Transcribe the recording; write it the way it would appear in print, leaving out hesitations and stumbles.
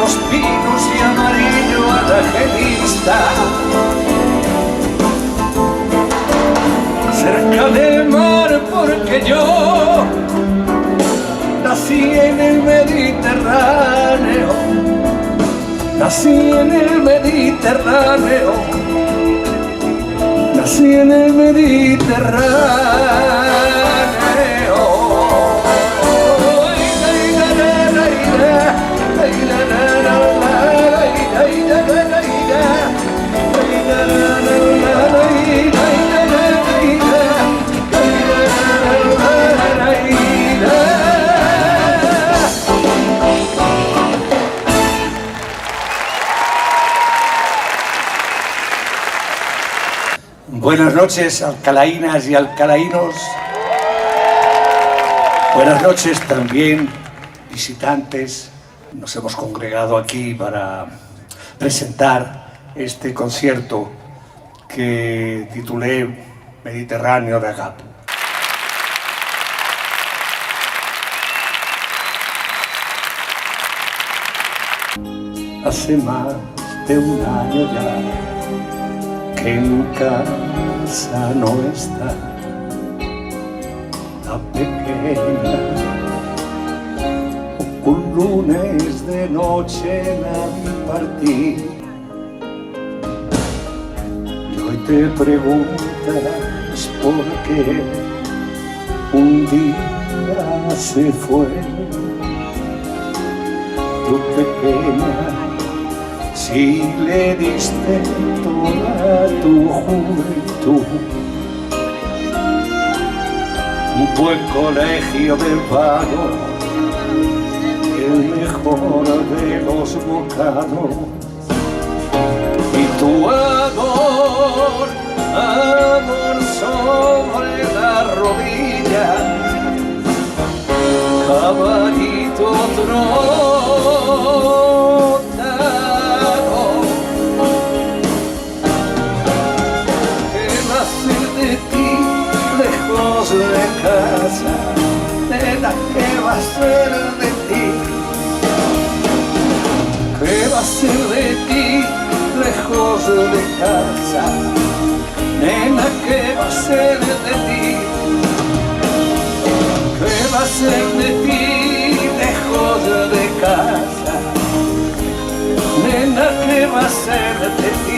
los pinos y amarillo anagenista. Cerca del mar porque yo nací en el Mediterráneo, nací en el Mediterráneo, nací en el Mediterráneo. Buenas noches, alcalainas y alcalainos. Buenas noches también, visitantes. Nos hemos congregado aquí para presentar este concierto que titulé Mediterráneo de Agapo. Hace más de un año ya que en casa no está la pequeña. Un lunes de noche la vi partir y hoy te preguntas por qué un día se fue tu pequeña. Si le diste toda tu juventud, un buen colegio de pago, el mejor de los bocados, y tu amor, amor sobre la rodilla, caballito trotado. ¿Qué va a ser de ti lejos de casa? Nena, ¿qué va a ser de ti? ¿Qué va a ser de ti lejos de casa? Nena, ¿qué va a ser de ti? ¿Qué va a ser de ti lejos de casa? Nena, ¿qué va a ser de ti?